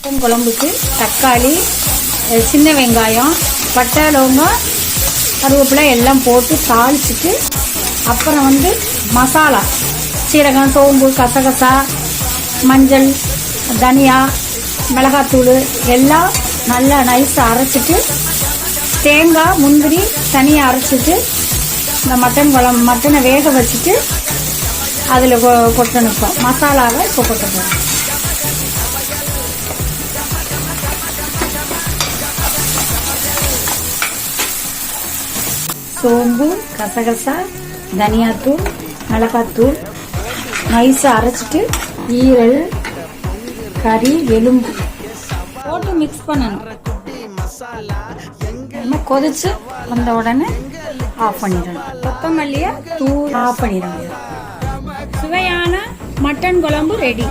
Mutton குழம்புக்கு தக்காளி, சின்ன வெங்காயம், பட்டை, லவங்கம், கருவேப்பிலை எல்லாம் போட்டு தாளிச்சிட்டு அப்புறம் மசாலா சீரகம், சோம்பு, கசகசா, மஞ்சள், தனியா, மிளகாத்தூள் எல்லாம் நல்லா நைஸாக அரைச்சிட்டு தேங்காய், முந்திரி தனியாக அரைச்சிட்டு இந்த மட்டனை வேக வச்சுட்டு அதில் கொட்டணும். மசாலாவை இப்போ கொட்டணும். சோம்பு, கசகசா, தனியாத்தூள், மிளகாத்தூள் நைஸாக அரைச்சிட்டு ஈரல், கறி, எலும்பு போட்டு மிக்ஸ் பண்ணணும். கொதிச்சு வந்த உடனே ஆஃப் பண்ணிடணும். கொத்தமல்லியை தூள் ஆஃப் பண்ணிடணும். சுவையான மட்டன் குழம்பு ரெடி.